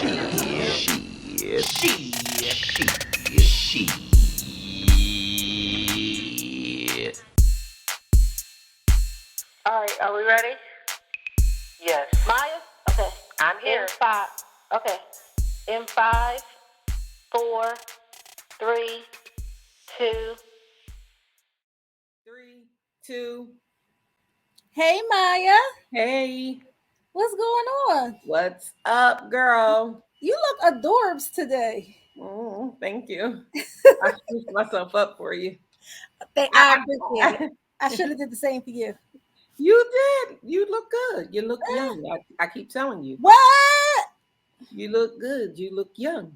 All right, are we ready? Yes. Maya? Okay. I'm here. In five. Okay. In five, four, three, two. 3, 2. Hey Maya, Hey, what's going on? what's up, girl? You look adorbs today. Thank you. I switched myself up for you. I appreciate it. I- I should have did the same for you. you did. You look good. You look young. I keep telling you. What? You look good. You look young.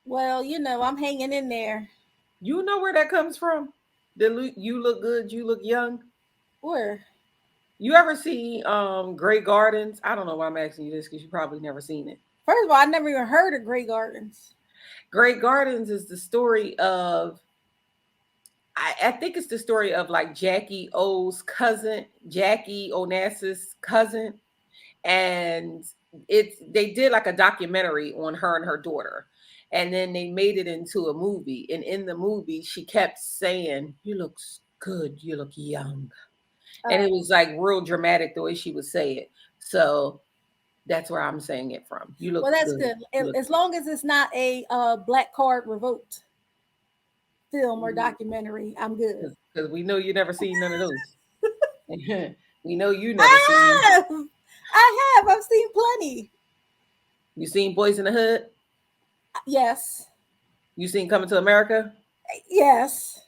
Well, I'm hanging in there. You know where that comes from? You look good. You look young. Where? You ever see Grey Gardens? I don't know why I'm asking you this because you probably never seen it. First of all, I never even heard of Grey Gardens. Grey Gardens is the story of I think it's the story of like Jackie O's cousin, Jackie Onassis' cousin, and they did like a documentary on her and her daughter, and then they made it into a movie. And in the movie, she kept saying, "You look good, you look young," and it was like real dramatic the way she would say it. So that's where I'm saying it from. You Well, look that's good. good. You look As long as it's not a black card revoked film or documentary, I'm good. because we know you never seen none of those. We know you never seen. I have. I have. I've seen plenty. You seen Boys in the Hood? Yes. You seen Coming to America? Yes.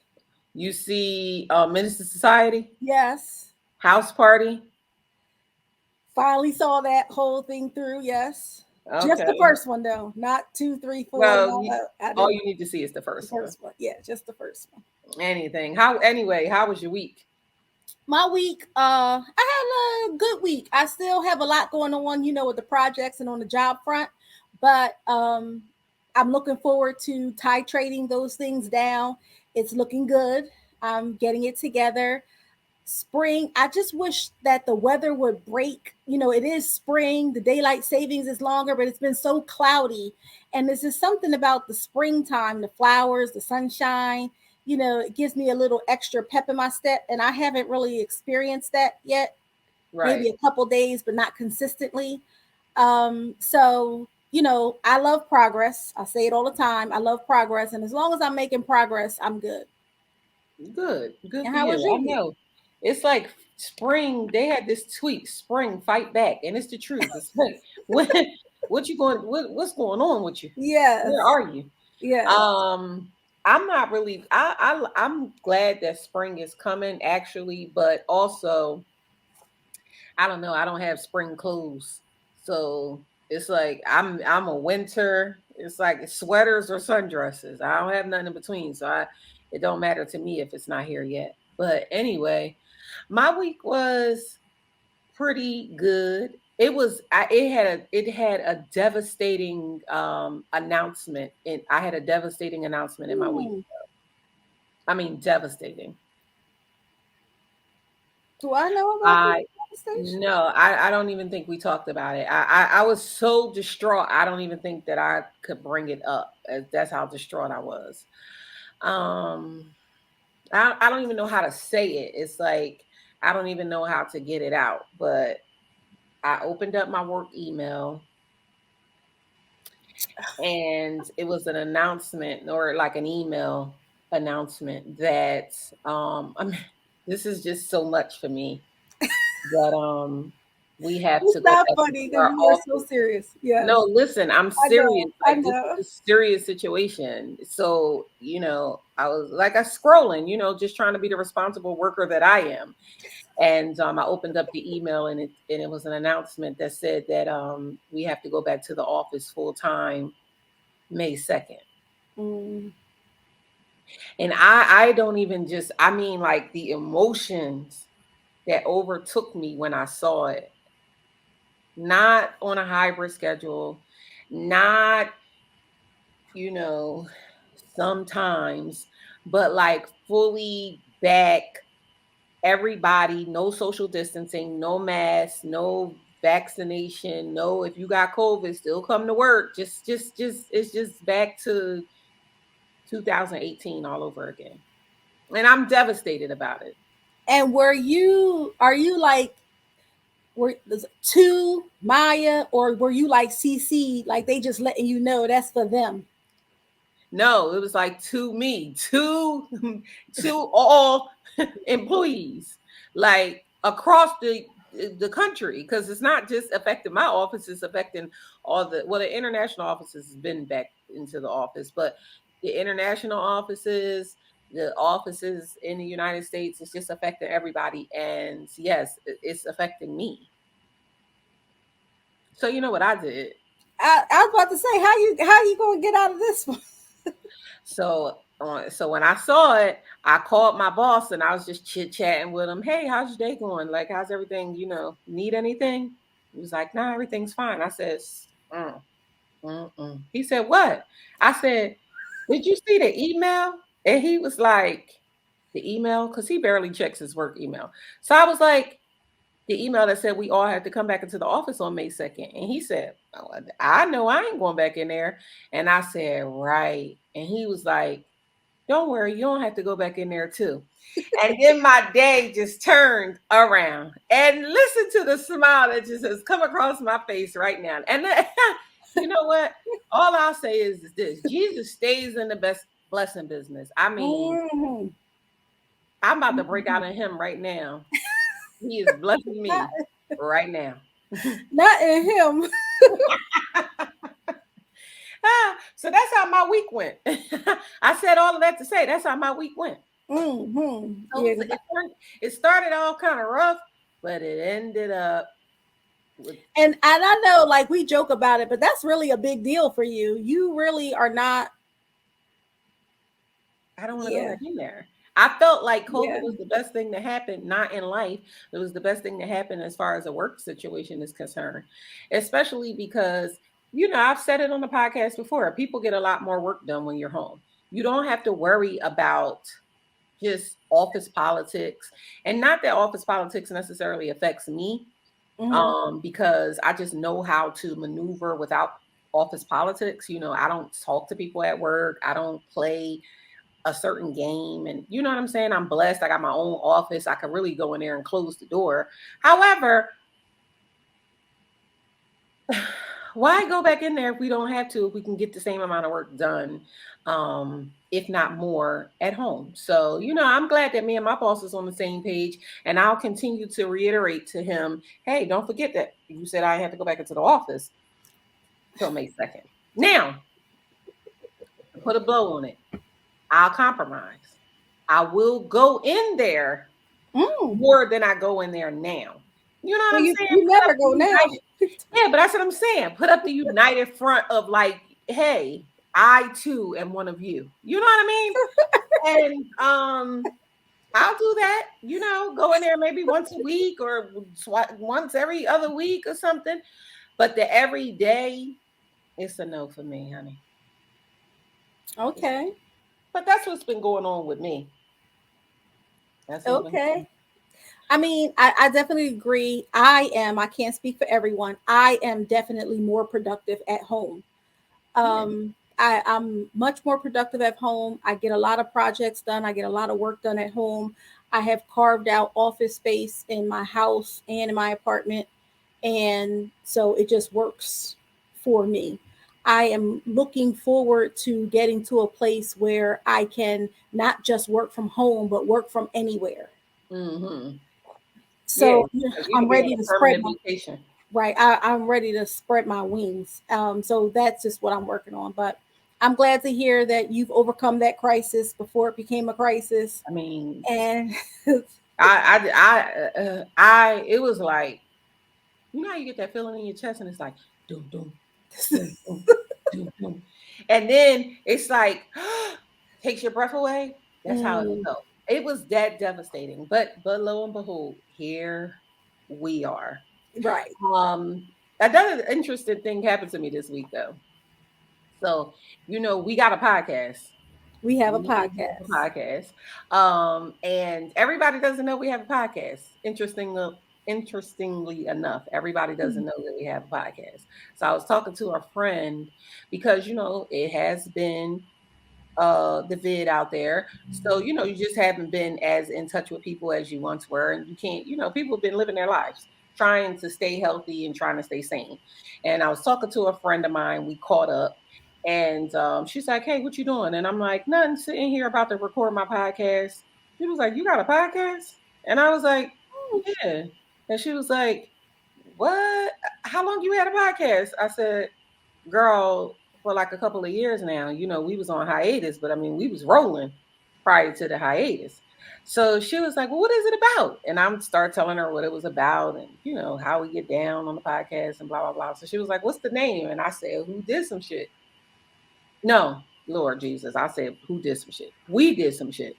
You see Minister Society? Yes. House Party? Finally saw that whole thing through. Yes. Just the Okay. first one though, not 2, 3, 4. Well, No, I all didn't. you need to see is the The first one. first one, yeah, just the first one. Anything. How was your week? My week, I had a good week. I still have a lot going on, with the projects and on the job front, but I'm looking forward to titrating those things down. It's looking good. I'm getting it together. Spring, I just wish that the weather would break. It is spring, the daylight savings is longer, but it's been so cloudy. And there's just something about the springtime, the flowers, the sunshine, it gives me a little extra pep in my step. And I haven't really experienced that yet. Maybe Right. a couple days, but not consistently. So I love progress. I say it all the time. I love progress. And as long as I'm making progress, I'm good. Good. Good And for how was you. your I week? know. It's like spring. They had this tweet, spring, fight back. And it's the truth. It's like what you going what's going on with you? Yes. Where are you? Yes. Um, I'm not really. I'm glad that spring is coming, actually, but also I don't know. I don't have spring clothes, so it's like I'm a winter. It's like sweaters or sundresses. I don't have nothing in between, so it don't matter to me if it's not here yet. But anyway, my week was pretty good. It had a devastating announcement, and I had a devastating announcement in my week. Hmm. I mean, devastating. Do I know about this I devastation? No, I don't even think we talked about it. I was so distraught. I don't even think that I could bring it up. That's how distraught I was. Um, I don't even know how to say it. It's like I don't even know how to get it out. But I opened up my work email, and it was an announcement or like an email announcement that I mean, this is just so much for me that we have It's to go not back funny into because our you are so office. serious. Yes, No, listen, I'm I know. serious. I Like this is know. a serious situation. So, I was like I scrolling, just trying to be the responsible worker that I am. And I opened up the email, and it was an announcement that said that we have to go back to the office full time May 2nd. Mm. And I don't even just I mean like the emotions that overtook me when I saw it. Not on a hybrid schedule, not, you know, sometimes, but like fully back everybody, no social distancing, no masks, no vaccination. No, if you got COVID, still come to work. Just it's just back to 2018 all over again. And I'm devastated about it. And are you like, were to Maya, or were you like CC, like they just letting you know that's for them? No, it was like to me, to all employees, like across the country, because it's not just affecting my office, it's affecting all the international offices has been back into the office, but the international offices, the offices in the United States, it's just affecting everybody. And yes, it's affecting me. So you know what I did? I was about to say, how you gonna get out of this one? So when I saw it, I called my boss and I was just chit-chatting with him. Hey, how's your day going? Like, how's everything? Need anything? He was like, nah, everything's fine. I said, He said, what? I said, did you see the email? And he was like, the email? Because he barely checks his work email. So I was like, the email that said we all had to come back into the office on May 2nd. And he said, oh, I know I ain't going back in there. And I said, right. And he was like, don't worry, you don't have to go back in there too. And then my day just turned around. And listen to the smile that just has come across my face right now. And you know what? All I'll say is this: Jesus stays in the best blessing business. I mean, I'm about to break out in him right now. He is blessing me right now. Not in him. So that's how my week went. I said all of that to say that's how my week went. Mm-hmm. So it started all kind of rough, but it ended up with... And I know, like, we joke about it, but that's really a big deal for you. You really are not. I don't want to go back in there. I felt like COVID was the best thing to happen, not in life. It was the best thing to happen as far as a work situation is concerned, especially because, I've said it on the podcast before, people get a lot more work done when you're home. You don't have to worry about just office politics, and not that office politics necessarily affects me, because I just know how to maneuver without office politics. I don't talk to people at work. I don't play a certain game, and you know what I'm saying? I'm blessed. I got my own office. I can really go in there and close the door. However, why go back in there if we don't have to, if we can get the same amount of work done, if not more, at home? So, I'm glad that me and my boss is on the same page, and I'll continue to reiterate to him, hey, don't forget that you said I had to go back into the office till May 2nd. Now, put a blow on it. I'll compromise. I will go in there more than I go in there now. You know what I'm saying? You never go now. Yeah, but that's what I'm saying. Put up the united front of like, hey, I too am one of you. You know what I mean? And I'll do that. Go in there maybe once a week or once every other week or something. But the every day, it's a no for me, honey. Okay. But that's what's been going on with me. That's okay. I mean, I definitely agree. I can't speak for everyone. I am definitely more productive at home. I'm much more productive at home. I get a lot of projects done. I get a lot of work done at home. I have carved out office space in my house and in my apartment. And so it just works for me. I am looking forward to getting to a place where I can not just work from home, but work from anywhere. Mm-hmm. So I'm ready to spread my vacation. Right. I'm ready to spread my wings. So that's just what I'm working on. But I'm glad to hear that you've overcome that crisis before it became a crisis. I mean, and it was like, how you get that feeling in your chest and it's like, doom, doom, doom, doom, doom, doom. And then it's like, takes your breath away. That's how it felt. It was that devastating. But lo and behold, here we are. Right. Another interesting thing happened to me this week, though. So, we got a podcast. We have a podcast. And everybody doesn't know we have a podcast. Interesting interestingly enough, everybody doesn't know that we have a podcast. So I was talking to a friend because it has been the vid out there. So, you just haven't been as in touch with people as you once were. And you can't, people have been living their lives trying to stay healthy and trying to stay sane. And I was talking to a friend of mine, we caught up. And she's like, "Hey, what you doing?" And I'm like, "Nothing, sitting here about to record my podcast." She was like, "You got a podcast?" And I was like, "Yeah." And she was like, "What? How long you had a podcast?" I said, "Girl, for like a couple of years now. We was on hiatus, but I mean, we was rolling prior to the hiatus." So she was like, "Well, what is it about?" And I'm start telling her what it was about and, how we get down on the podcast and blah, blah, blah. So she was like, "What's the name?" And I said, "Who did some shit?" No, Lord Jesus. I said, "Who did some shit?" We did some shit.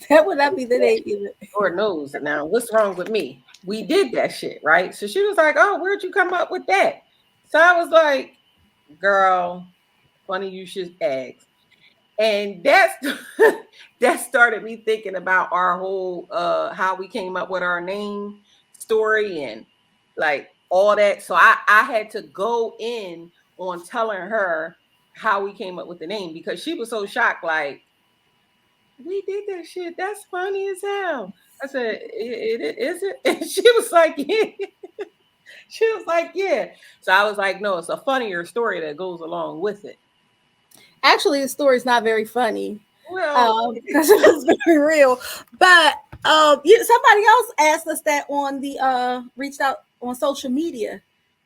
That would not be the name either. Lord knows. Now, what's wrong with me? We did that shit, right? So she was like, "Oh, where'd you come up with that?" So I was like, "Girl, funny you should ask." And that started me thinking about our whole how we came up with our name story and like all that. So I had to go in on telling her how we came up with the name because she was so shocked, like, "We did that shit. That's funny as hell." I said, "It is it?" And she was like, "Yeah." She was like, "Yeah." So I was like, "No, it's a funnier story that goes along with it." Actually, the story is not very funny Well, because it was very real. But somebody else asked us that on the reached out on social media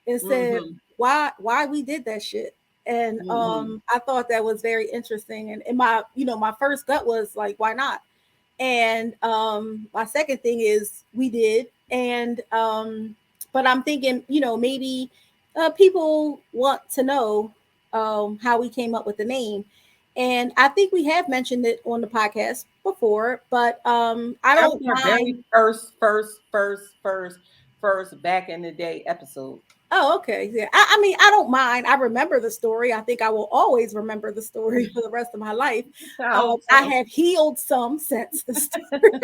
and said why we did that shit. And I thought that was very interesting. And my first gut was like, why not? And my second thing is we did. And but I'm thinking, maybe people want to know how we came up with the name. And I think we have mentioned it on the podcast before, but I that don't was our mind. very first back in the day episode. Oh, okay. Yeah. I mean, I don't mind. I remember the story. I think I will always remember the story for the rest of my life. I have healed some since the story.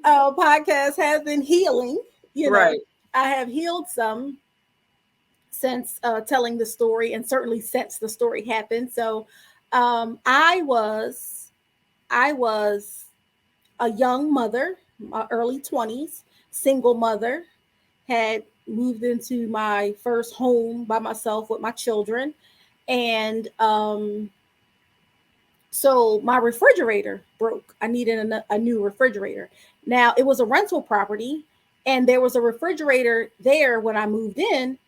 Podcast has been healing. Right. I have healed some since telling the story, and certainly since the story happened. So, I was a young mother, my early 20s, single mother, had moved into my first home by myself with my children, and so my refrigerator broke. I needed a new refrigerator. Now it was a rental property, and there was a refrigerator there when I moved in,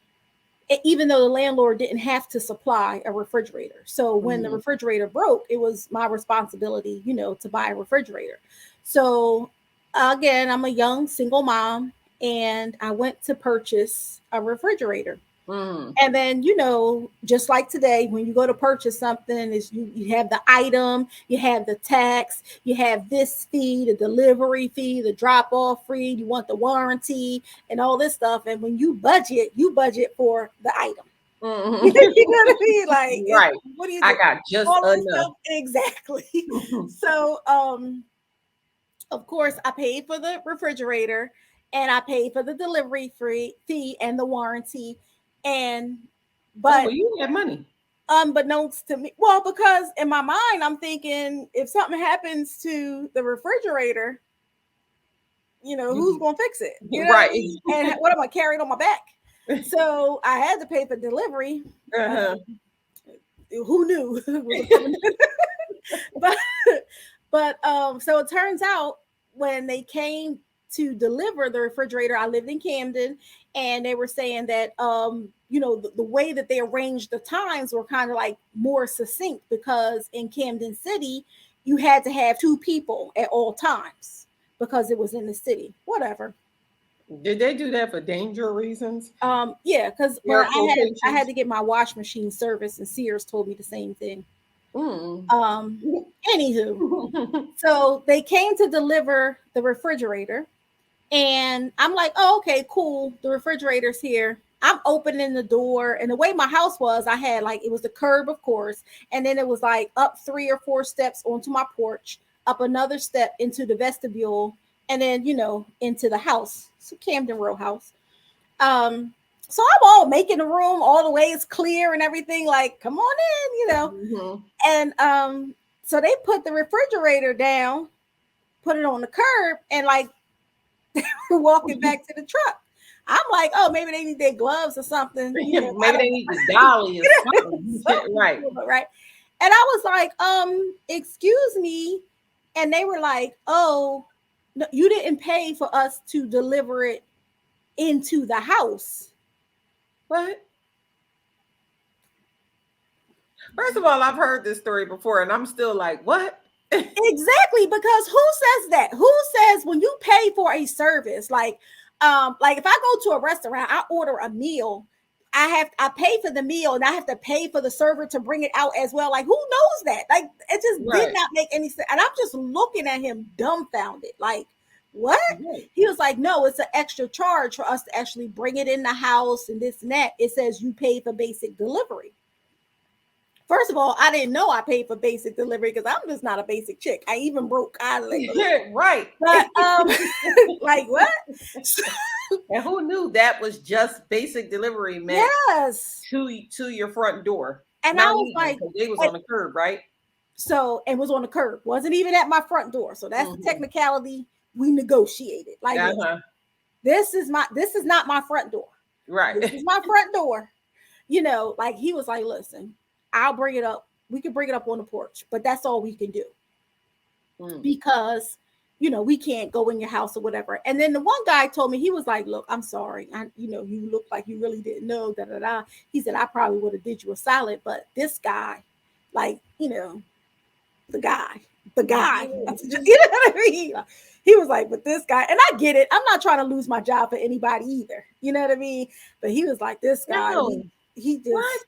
even though the landlord didn't have to supply a refrigerator. So when the refrigerator broke, it was my responsibility, to buy a refrigerator. So again, I'm a young single mom, and I went to purchase a refrigerator. And then, just like today, when you go to purchase something, is you have the item, you have the tax, you have this fee, the delivery fee, the drop-off fee, you want the warranty and all this stuff. And when you budget for the item. You know what I mean? Like, right. What do you I got just enough. Stuff? Exactly. So, of course, I paid for the refrigerator, and I paid for the delivery fee and the warranty. But you have money. Unbeknownst to me, well, because in my mind, I'm thinking if something happens to the refrigerator, who's gonna fix it? Right. And what am I carrying on my back? So I had to pay for delivery. Who knew? but so it turns out when they came to deliver the refrigerator, I lived in Camden, and they were saying that the way that they arranged the times were kind of like more succinct, because in Camden City you had to have 2 people at all times because it was in the city. Whatever. Did they do that for danger reasons? Yeah, because I had to get my wash machine serviced, and Sears told me the same thing. Anywho, so they came to deliver the refrigerator, and I'm like, "Oh, okay, cool. The refrigerator's here." I'm opening the door, and the way my house was, I had it was the curb, of course, and then it was like up 3 or 4 steps onto my porch, up another step into the vestibule, and then, into the house. It's a Camden Row house. So I'm all making the room all the way it's clear and everything, like, come on in, Mhm. And so they put the refrigerator down, put it on the curb, and like we're walking back to the truck. I'm like, oh, maybe they need their gloves or something. Maybe they need the dolly or something. Right. Right. And I was like, excuse me. And they were like, oh, no, you didn't pay for us to deliver it into the house. What? First of all, I've heard this story before, and I'm still like, what? Exactly, because who says that? Who says when you pay for a service, like if I go to a restaurant, I order a meal, I pay for the meal, and I have to pay for the server to bring it out as well. Like, who knows that? Like, it just did not make any sense. And I'm just looking at him dumbfounded, like, what? Right. He was like, no, it's an extra charge for us to actually bring it in the house and this and that. It says you pay for basic delivery. First of all, I didn't know I paid for basic delivery because I'm just not a basic chick. I even broke. Right. But like what? And who knew that was just basic delivery, man? Yes. To your front door. And Not I was even, like, they was on the curb, right? So, and was on the curb. Wasn't even at my front door. So that's the technicality we negotiated. Like, this is not my front door. Right. This is my front door. Like, he was like, listen, I'll bring it up. We can bring it up on the porch, but that's all we can do. Because, we can't go in your house or whatever. And then the one guy told me, he was like, look, I'm sorry. You look like you really didn't know, da, da, da. He said, I probably would have did you a solid, but this guy, like, the guy, you know what I mean? He was like, but this guy, and I get it. I'm not trying to lose my job for anybody either. You know what I mean? But he was like, this guy, he just, what?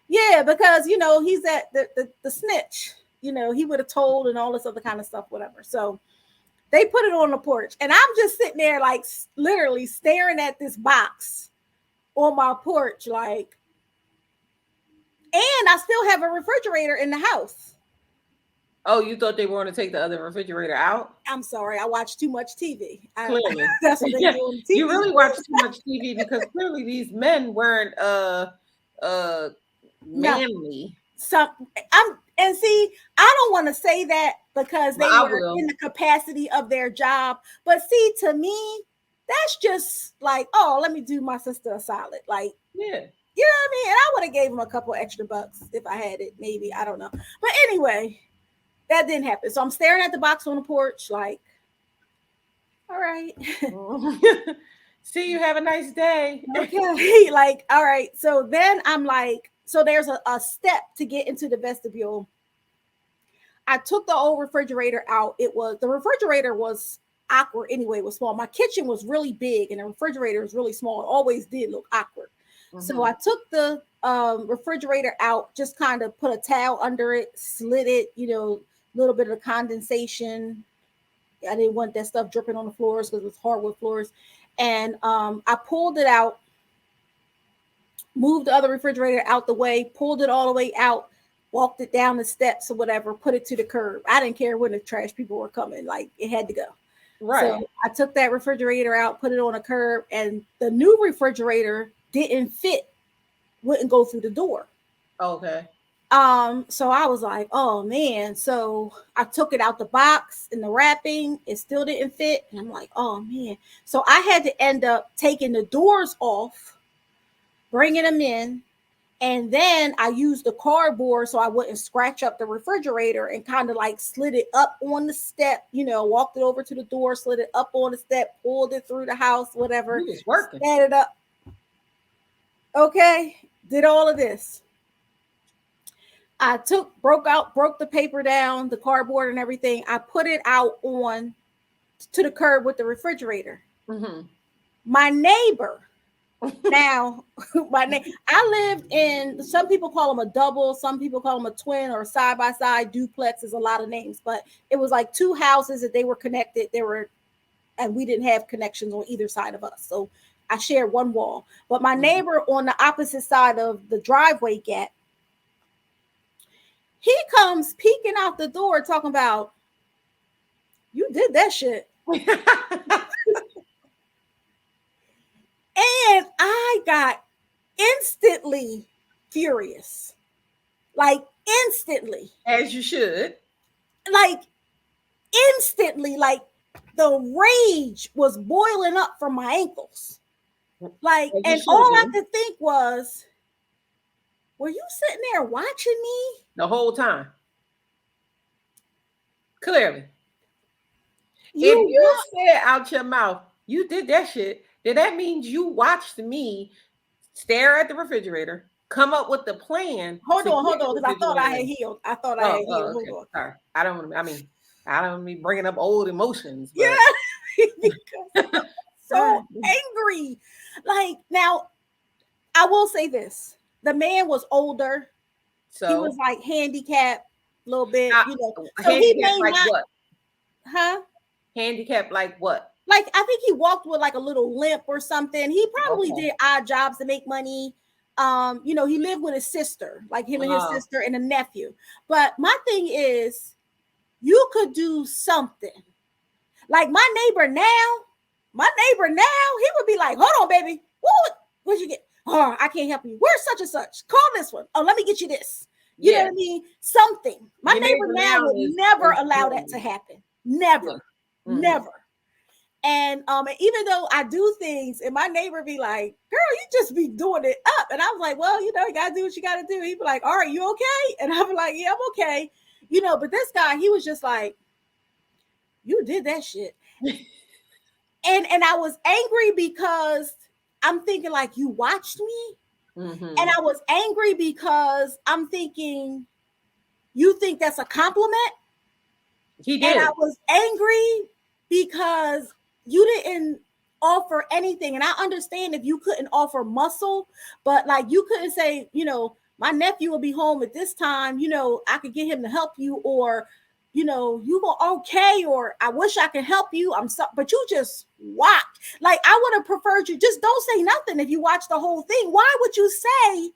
Yeah, because, he's at the snitch, he would have told and all this other kind of stuff, whatever. So they put it on the porch, and I'm just sitting there, like, literally staring at this box on my porch, like, and I still have a refrigerator in the house. Oh, you thought they were going to take the other refrigerator out? I'm sorry, I watch too much TV. Clearly. That's what they do on TV. You really watch too much TV because clearly these men weren't manly. And see, I don't want to say that because they were in the capacity of their job. But see, to me, that's just like, oh, let me do my sister a solid. Like, yeah. You know what I mean? And I would have gave him a couple extra bucks if I had it, maybe. I don't know. But anyway, that didn't happen. So I'm staring at the box on the porch, like, all right. See you, have a nice day. Okay. Like, all right. So then I'm like, so there's a step to get into the vestibule. I took the old refrigerator out. The refrigerator was awkward anyway, it was small. My kitchen was really big and the refrigerator was really small. It always did look awkward. So I took the refrigerator out, just kind of put a towel under it, slid it, a little bit of condensation. I didn't want that stuff dripping on the floors because it was hardwood floors. And I pulled it out, moved the other refrigerator out the way, pulled it all the way out, walked it down the steps or whatever, put it to the curb. I didn't care when the trash people were coming. Like, it had to go. Right. So I took that refrigerator out, put it on a curb, and the new refrigerator didn't fit, wouldn't go through the door. Okay. So I was like, oh man. So I took it out the box and the wrapping, it still didn't fit. And I'm like, oh man. So I had to end up taking the doors off, bringing them in, and then I used the cardboard so I wouldn't scratch up the refrigerator and kind of like slid it up on the step, walked it over to the door, slid it up on the step, pulled it through the house, whatever. It was working. Set it up. Okay. Did all of this. I broke the paper down, the cardboard and everything. I put it out on to the curb with the refrigerator. My neighbor, now, I lived in, some people call them a double, some people call them a twin or side-by-side duplex, is a lot of names, but it was like two houses that they were connected. And we didn't have connections on either side of us. So I shared one wall. But my neighbor on the opposite side of the driveway gap, he comes peeking out the door talking about, You did that shit. And I got instantly furious. Like instantly. As you should. Like instantly. Like the rage was boiling up from my ankles. Like, and all I could think was, were you sitting there watching me? The whole time. Clearly. If you said out your mouth, you did that shit, then that means you watched me stare at the refrigerator, come up with the plan. Hold on, because I thought I had healed. I thought I had healed. Okay. Hold on. Sorry. I don't want to be bringing up old emotions. But... Yeah. So angry. Like, now, I will say this. The man was older. So he was like handicapped a little bit, you know. So he may like not, what? Huh? Handicapped like what? Like, I think he walked with like a little limp or something. He probably did odd jobs to make money. You know, he lived with his sister, like him and his sister and a nephew. But my thing is, you could do something. Like my neighbor now, he would be like, hold on, baby. What'd you get? Oh, I can't help you. Where's such and such? Call this one. Oh, let me get you this. You know what I mean? Something. My neighbor now would never allow that to happen. Never. Never. And even though I do things and my neighbor be like, girl, you just be doing it up. And I was like, well, you know, you gotta do what you gotta do. He'd be like, all right, you okay? And I'd be like, yeah, I'm okay. You know, but this guy, he was just like, you did that shit. and I was angry because I'm thinking like, you watched me. And I was angry because I'm thinking, you think that's a compliment? He did. And I was angry because you didn't offer anything. And I understand if you couldn't offer muscle, but like you couldn't say, you know, my nephew will be home at this time, you know, I could get him to help you, or, you know, you were okay, or I wish I could help you. I'm sorry, but you just whacked. Like, I would have preferred you just don't say nothing if you watch the whole thing. Why would you say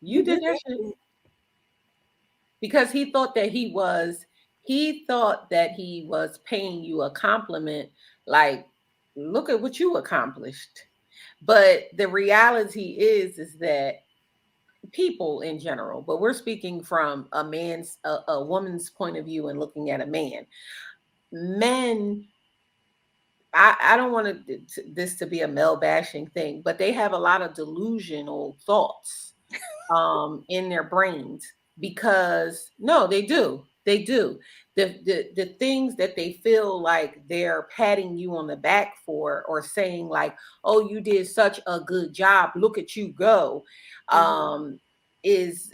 you did that shit? Because he thought that he was paying you a compliment, like, look at what you accomplished. But the reality is that people in general, but we're speaking from a woman's point of view and looking at a man. Men, I don't want this to be a male bashing thing, but they have a lot of delusional thoughts in their brains, because no, they do. The things that they feel like they're patting you on the back for, or saying like, oh, you did such a good job, look at you go, is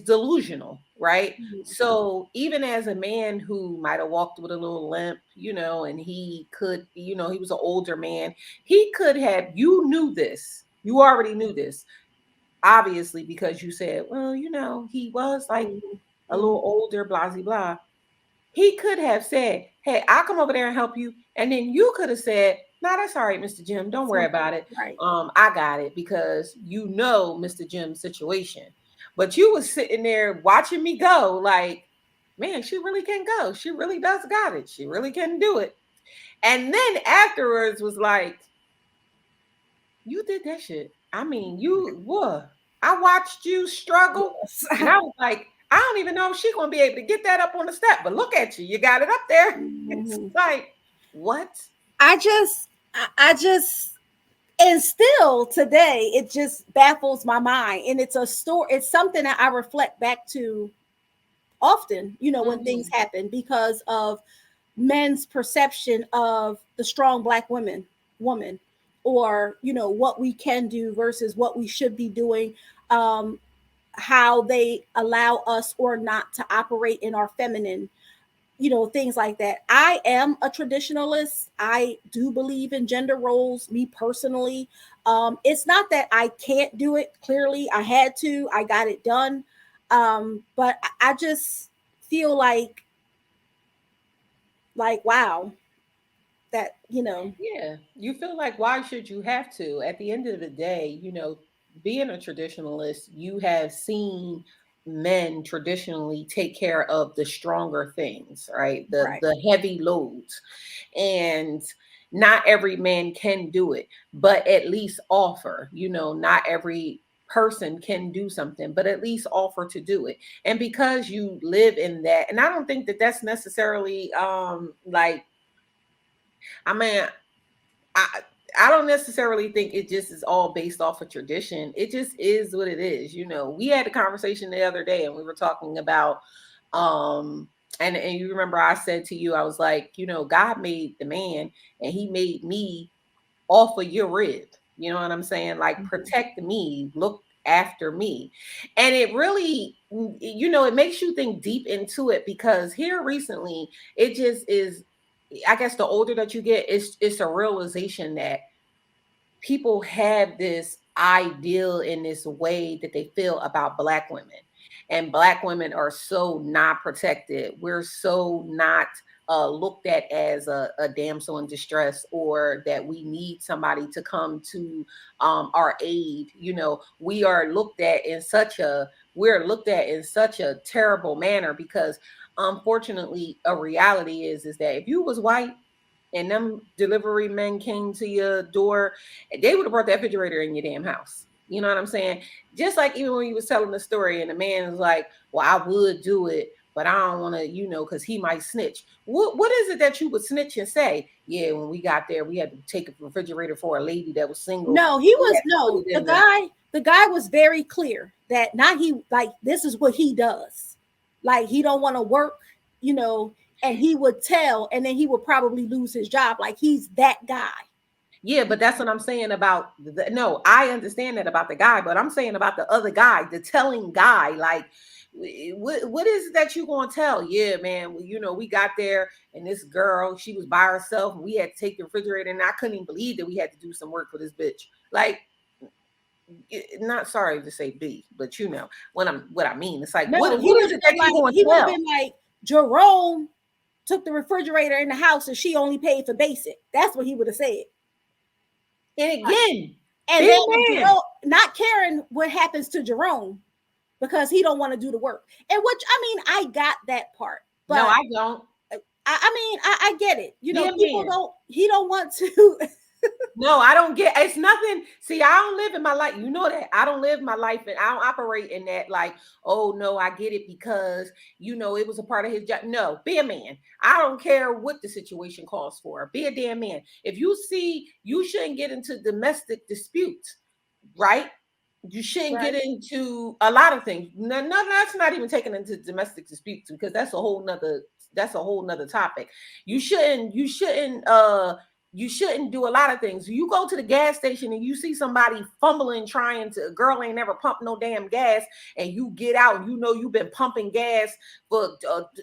delusional, right? So even as a man who might have walked with a little limp, you know, and he could, you know, he was an older man, he could have, you already knew this, obviously, because you said, well, you know, he was like a little older, blah, blah, blah. He could have said, hey, I'll come over there and help you. And then you could have said, no, that's all right, Mr. Jim. Don't worry about it. Right. I got it, because you know Mr. Jim's situation. But you was sitting there watching me go like, man, she really can go. She really does got it. She really can do it. And then afterwards was like, you did that shit. I mean, I watched you struggle. And I was like, I don't even know if she's going to be able to get that up on the step, but look at you. You got it up there. It's like, what? I just, and still today, it just baffles my mind. And it's a story. It's something that I reflect back to often, you know, when things happen, because of men's perception of the strong Black woman, or, you know, what we can do versus what we should be doing, how they allow us or not to operate in our feminine, you know, things like that. I am a traditionalist. I do believe in gender roles, me personally. It's not that I can't do it. Clearly, I had to. I got it done. But I just feel like, wow, that, you know. Yeah, you feel like, why should you have to? At the end of the day, you know, being a traditionalist, you have seen men traditionally take care of the stronger things, right? Right. The heavy loads. And not every man can do it, but at least offer. Not every person can do something, but at least offer to do it. And because you live in that, and I don't think that that's necessarily like, I mean, I I don't necessarily think it just is all based off of tradition. It just is what it is. We had a conversation the other day and we were talking about and you remember I said to you, I was like, God made the man and he made me off of your rib. You know what I'm saying? Like, protect me, look after me. And it really, it makes you think deep into it, because here recently, it just is, I guess the older that you get, it's a realization that people have this ideal in this way that they feel about Black women. And Black women are so not protected. We're so not looked at as a damsel in distress, or that we need somebody to come to our aid. We are looked at in such a terrible manner, because unfortunately, a reality is that if you was white and them delivery men came to your door, they would have brought that refrigerator in your damn house. You know what I'm saying? Just like even when you was telling the story and the man was like, well, I would do it, but I don't want to, because he might snitch. What is it that you would snitch and say? Yeah, when we got there, we had to take a refrigerator for a lady that was single. No, the guy was very clear that this is what he does. Like, he don't want to work, and he would tell, and then he would probably lose his job. Like, he's that guy. Yeah, but that's what I'm saying about no, I understand that about the guy, but I'm saying about the other guy, the telling guy, like, what is it that you gonna tell? Yeah, man, we got there and this girl, she was by herself and we had to take the refrigerator, and I couldn't even believe that we had to do some work for this bitch. Like, not sorry to say B, but what I mean. It's like, what is it that you gonna tell? He would have been like, Jerome took the refrigerator in the house and she only paid for basic. That's what he would have said. And again, and then Jerome, not caring what happens to Jerome, because he don't want to do the work. And which, I mean, I got that part. But no, I don't. I get it. He don't want to. No, I don't get, it's nothing. See, I don't live in my life. You know that. I don't live my life and I don't operate in that like, oh no, I get it because it was a part of his job. No, be a man. I don't care what the situation calls for. Be a damn man. If you see, you shouldn't get into domestic disputes, right? You shouldn't get into a lot of things. No, that's not even taken into domestic disputes, because that's a whole nother topic. You shouldn't do a lot of things. You go to the gas station and you see somebody fumbling, a girl ain't never pumped no damn gas, and you get out and you've been pumping gas for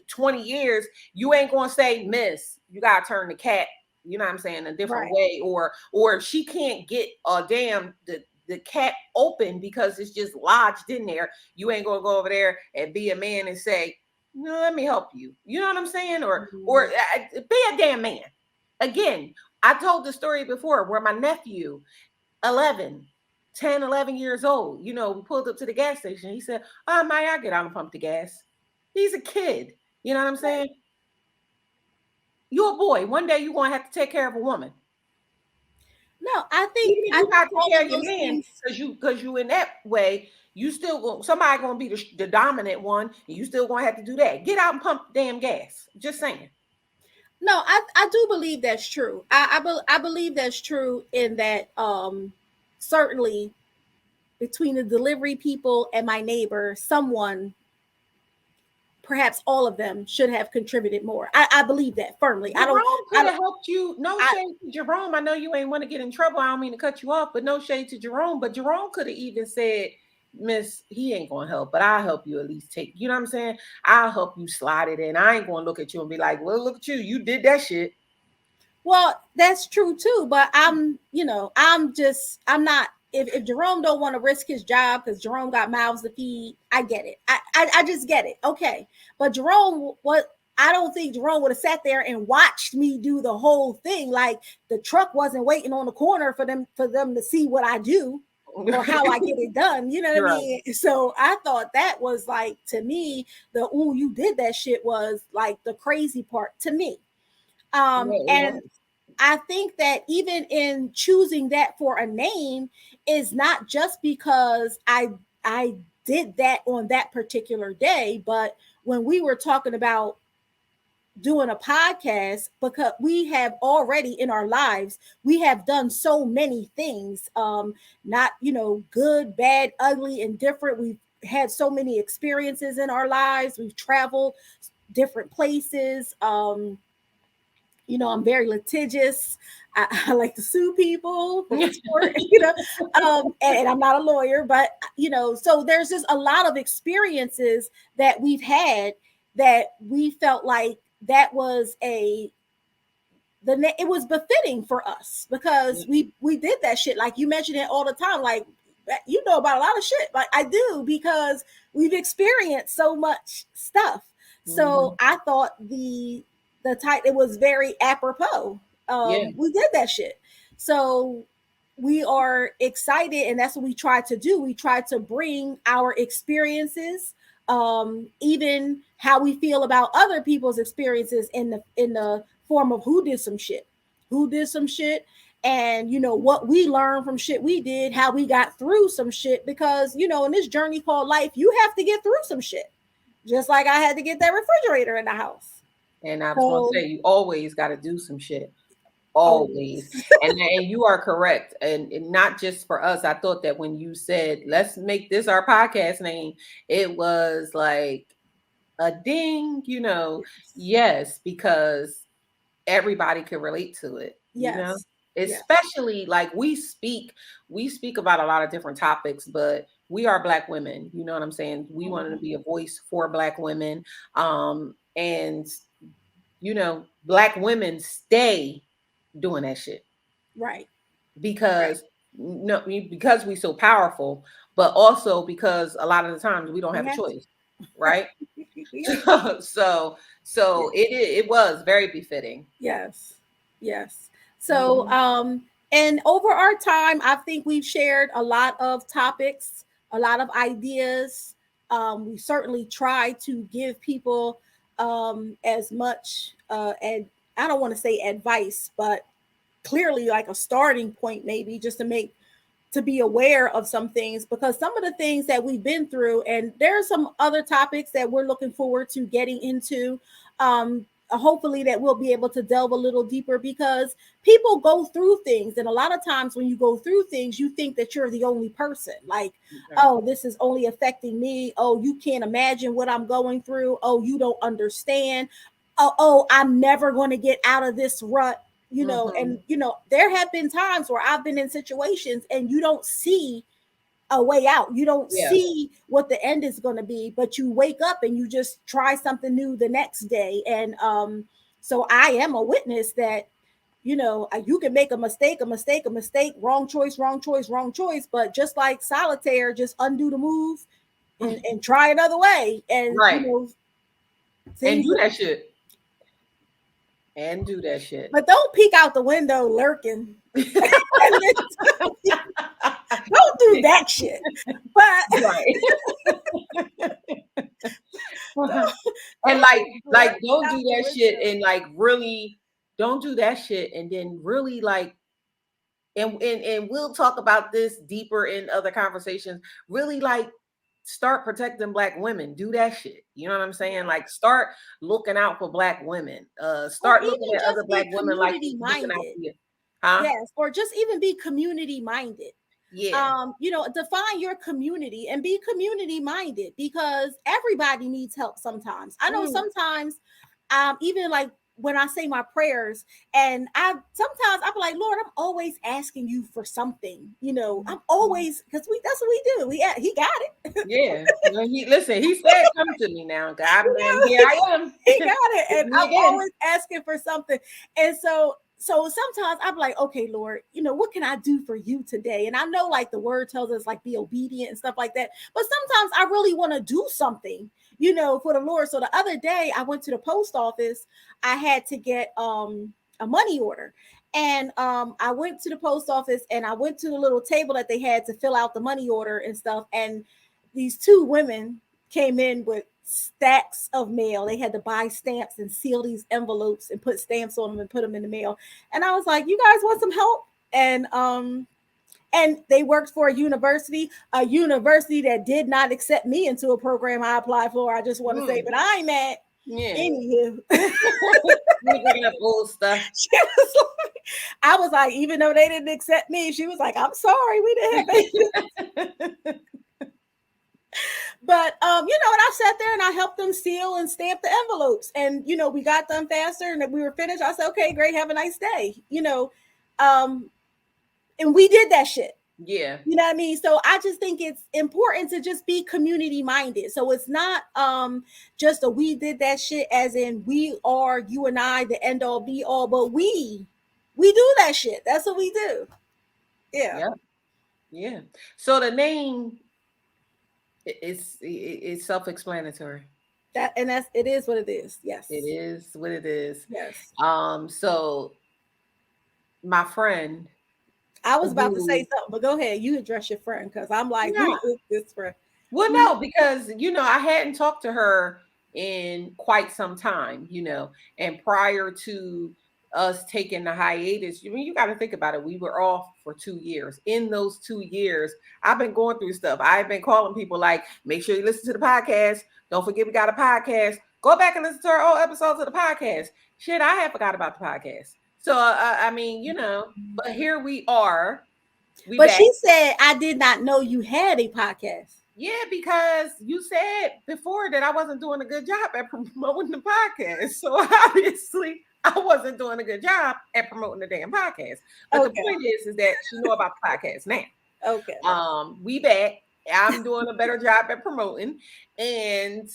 20 years. You ain't going to say, miss, you got to turn the cat, you know what I'm saying, a different way. Or if she can't get the cat open because it's just lodged in there, you ain't going to go over there and be a man and say, no, let me help you. You know what I'm saying? Or be a damn man. Again, I told the story before where my nephew, 10, 11 years old, we pulled up to the gas station. He said, oh, Maya, I get out and pump the gas. He's a kid. You know what I'm saying? You're a boy. One day you're going to have to take care of a woman. No, I think you got to take care of your man, because you in that way, you still somebody going to be the dominant one, and you still going to have to do that. Get out and pump damn gas. Just saying. No, I do believe that's true. I believe that's true in that certainly between the delivery people and my neighbor, someone, perhaps all of them, should have contributed more. I believe that firmly. Jerome could have helped you. No shade to Jerome. I know you ain't want to get in trouble. I don't mean to cut you off, but no shade to Jerome. But Jerome could have even said, miss, he ain't gonna help, but I'll help you at least take, you know what I'm saying? I'll help you slide it in. I ain't gonna look at you and be like, well, look at you. You did that shit. Well, that's true too. But I'm not, if Jerome don't want to risk his job because Jerome got mouths to feed, I get it. I just get it. Okay. But I don't think Jerome would have sat there and watched me do the whole thing. Like, the truck wasn't waiting on the corner for them to see what I do. or how I get it done. You know what I Right. mean? So I thought that was like, to me, the "ooh, you did that shit" was like the crazy part to me. Yeah, it And was. I think that even in choosing that for a name is not just because I did that on that particular day, but when we were talking about doing a podcast, because we have already in our lives, we have done so many things, not, good, bad, ugly, and different. We've had so many experiences in our lives. We've traveled different places. I'm very litigious. I like to sue people for sport, and I'm not a lawyer, but so there's just a lot of experiences that we've had that we felt like that was it was befitting for us because we did that shit. Like you mentioned it all the time, like you know about a lot of shit. Like I do, because we've experienced so much stuff. So I thought the type, it was very apropos. Yeah. We did that shit. So we are excited, and that's what we try to do. We try to bring our experiences, even how we feel about other people's experiences in the form of who did some shit, and what we learned from shit we did, how we got through some shit, because in this journey called life, you have to get through some shit, just like I had to get that refrigerator in the house. And I was going to So say, you always got to do some shit. always. Always. And you are correct. And not just for us. I thought that when you said, let's make this our podcast name, it was like a ding, yes, because everybody can relate to it, Yes. Yes. especially like we speak about a lot of different topics, but we are Black women, you know what I'm saying? We wanted to be a voice for Black women. And Black women stay doing that shit Right. Right. because because we so powerful, but also because a lot of the times we don't We have a have choice, right? to. We have so to. it was very befitting. Yes. Yes. So, and over our time, I think we've shared a lot of topics, a lot of ideas. We certainly try to give people as much, and I don't want to say advice, but clearly like a starting point, maybe just to be aware of some things, because some of the things that we've been through, and there are some other topics that we're looking forward to getting into, hopefully that we'll be able to delve a little deeper, because people go through things, and a lot of times when you go through things, you think that you're the only person, like, oh, this is only affecting me, oh, you can't imagine what I'm going through, oh, you don't understand, oh, I'm never going to get out of this rut. And there have been times where I've been in situations and you don't see a way out. You don't see what the end is going to be, but you wake up and you just try something new the next day. And so I am a witness that you can make a mistake, wrong choice, but just like solitaire, just undo the move and try another way, and Right. And things. do that shit. And do that shit. But don't peek out the window lurking. Don't do that shit. But and like don't do that shit, and like really don't do that shit, and then really like and we'll talk about this deeper in other conversations. Really like start protecting Black women. Do that shit. You know what I'm saying? Like start looking out for Black women. Start looking at other Black women like looking out for you. Huh? Yes, or just even be community minded. Yeah. Define your community and be community minded, because everybody needs help sometimes. I know sometimes, even like when I say my prayers, and sometimes I'm like, Lord, I'm always asking you for something. I'm always, because that's what we do. He got it. Yeah. He said, "Come to me now, God," and here I am. He got it, and I'm always asking for something, and so sometimes I'm like, okay, Lord, what can I do for you today? And I know like the word tells us like be obedient and stuff like that. But sometimes I really want to do something, for the Lord. So the other day I went to the post office. I had to get a money order. And I went to the post office and I went to the little table that they had to fill out the money order and stuff. And these two women came in with stacks of mail. They had to buy stamps and seal these envelopes and put stamps on them and put them in the mail. And I was like, you guys want some help? And they worked for a university that did not accept me into a program I applied for. I just want to say, but I ain't mad. Yeah. Anywho. We bringing up old stuff. She was like, I was like, even though they didn't accept me, she was like, I'm sorry, we didn't have But and I sat there and I helped them seal and stamp the envelopes. And we got done faster and we were finished. I said, okay, great, have a nice day. And we did that shit. Yeah. You know what I mean? So I just think it's important to just be community minded. So it's not just a we did that shit as in we are, you and I, the end all be all, but we do that shit. That's what we do. Yeah. Yeah. So the name is self-explanatory. It is what it is. Yes. It is what it is. Yes. So my friend, I was about to say something, but go ahead. You address your friend because I'm like, who is this friend? Well, no, because I hadn't talked to her in quite some time, and prior to us taking the hiatus, you got to think about it. We were off for 2 years. In those 2 years, I've been going through stuff. I've been calling people like, make sure you listen to the podcast. Don't forget we got a podcast. Go back and listen to our old episodes of the podcast. Shit, I had forgot about the podcast. So, but here we are. But she said, I did not know you had a podcast. Yeah, because you said before that I wasn't doing a good job at promoting the podcast. So obviously I wasn't doing a good job at promoting the damn podcast. But the point is that she know about the podcast now. Okay. We back. I'm doing a better job at promoting. And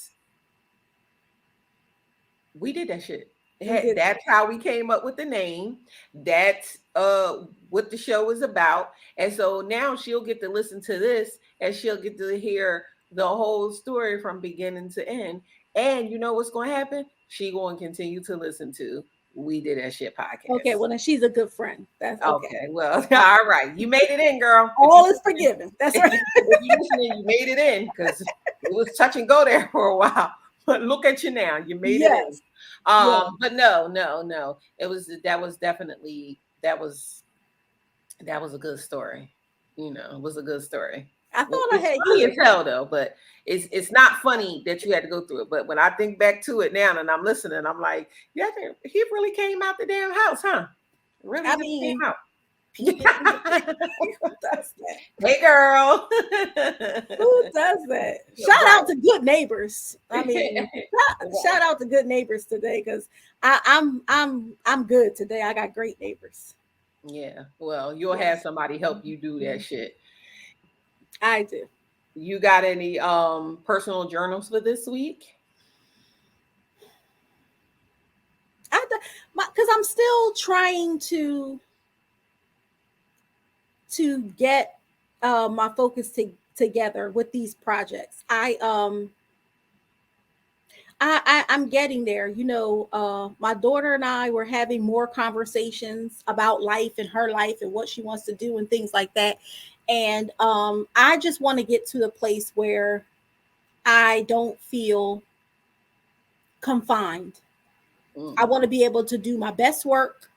we did that shit. That's how we came up with the name. That's what the show is about. And so now she'll get to listen to this and she'll get to hear the whole story from beginning to end. And you know what's going to happen? She going to continue to listen to We Did That Shit podcast. Okay, well then she's a good friend. That's okay. Well, all right. You made it in, girl. All is forgiven. That's right. If you listening, you made it in because it was touch and go there for a while. But look at you now. You made it in. But no. That was a good story. It was a good story. I thought I had funny as hell though, but it's not funny that you had to go through it. But when I think back to it now and I'm listening, I'm like, yeah, he really came out the damn house, huh? Really came out. Who does that? Hey girl. Who does that? Shout out to Good Neighbors. I mean, shout out to Good Neighbors today because I'm good today. I got great neighbors. Yeah. Well, you'll have somebody help you do that shit. I do. You got any personal journals for this week? Because I'm still trying to get my focus together with these projects. I'm getting there. My daughter and I were having more conversations about life and her life and what she wants to do and things like that. And I just want to get to the place where I don't feel confined. I want to be able to do my best work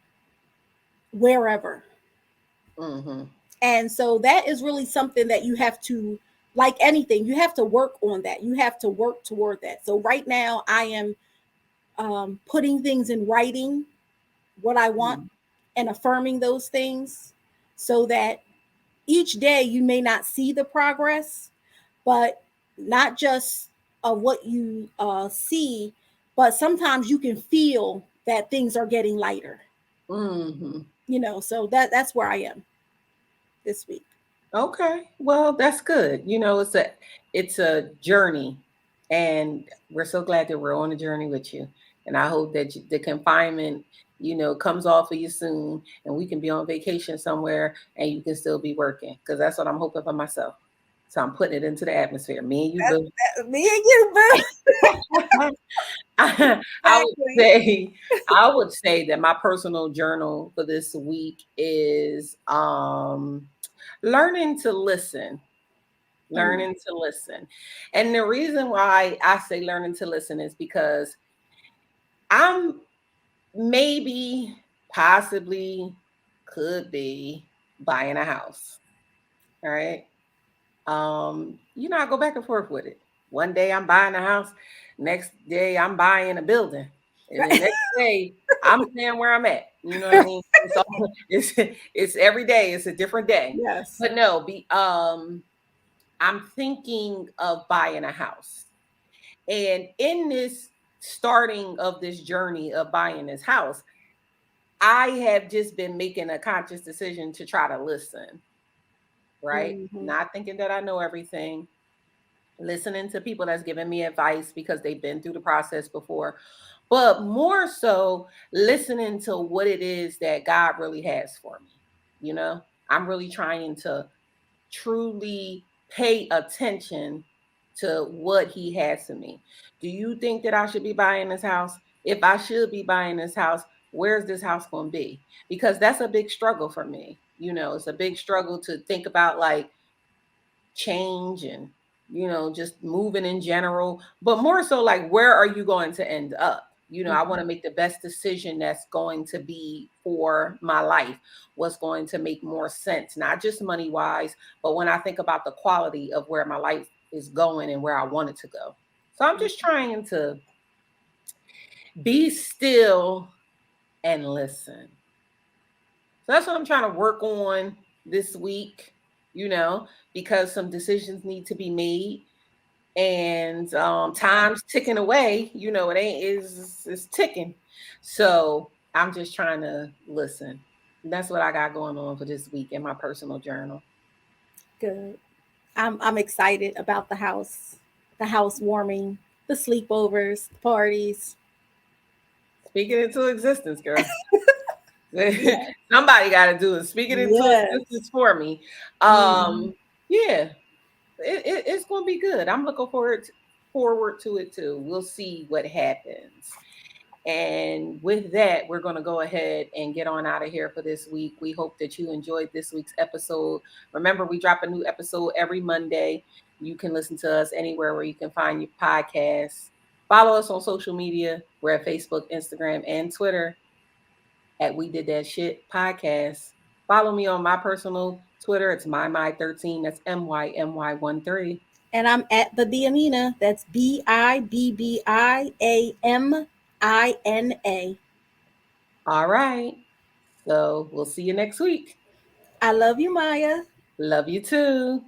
wherever. Mm-hmm. And so that is really something that you have to, like anything, you have to work on that. You have to work toward that. So right now I am putting things in writing, what I want, and affirming those things so that each day you may not see the progress, but not just what you see, but sometimes you can feel that things are getting lighter. Mm-hmm. So that's where I am this week. Okay. Well, that's good. It's a journey, and we're so glad that we're on a journey with you. And I hope that the confinement, comes off of you soon and we can be on vacation somewhere and you can still be working, because that's what I'm hoping for myself. So I'm putting it into the atmosphere. Me and you, boo. Me and you, boo. I would say that my personal journal for this week is learning to listen. Learning to listen. And the reason why I say learning to listen is because I'm maybe, possibly, could be buying a house. All right. I go back and forth with it. One day I'm buying a house, next day I'm buying a building. And the next day I'm staying where I'm at. You know what I mean? It's every day, it's a different day. Yes. But no, I'm thinking of buying a house. And in this starting of this journey of buying this house, I have just been making a conscious decision to try to listen, right? Mhm. Not thinking that I know everything, listening to people that's giving me advice because they've been through the process before, but more so listening to what it is that God really has for me. I'm really trying to truly pay attention to what he has for me. Do you think that I should be buying this house? If I should be buying this house, where's this house going to be? Because that's a big struggle for me. It's a big struggle to think about, like, change and just moving in general, but more so like, where are you going to end up? I want to make the best decision that's going to be for my life, what's going to make more sense, not just money wise, but when I think about the quality of where my life is going and where I want it to go. So I'm just trying to be still and listen. So that's what I'm trying to work on this week, because some decisions need to be made, and time's ticking away. It ain't is it's ticking. So I'm just trying to listen. That's what I got going on for this week in my personal journal. Good. I'm excited about the housewarming, the sleepovers, the parties. Speak it into existence, girl. Somebody got to do it. Speak it into existence for me. Yeah, it's going to be good. I'm looking forward to it too. We'll see what happens. And with that, we're going to go ahead and get on out of here for this week. We hope that you enjoyed this week's episode. Remember, we drop a new episode every Monday. You can listen to us anywhere where you can find your podcasts. Follow us on social media. We're at Facebook, Instagram, and Twitter at We Did That Shit Podcast. Follow me on my personal Twitter. It's my13. That's MYMY13. And I'm at the Biamina. That's BIBBIAMINA. All right. So we'll see you next week. I love you, Maya. Love you too.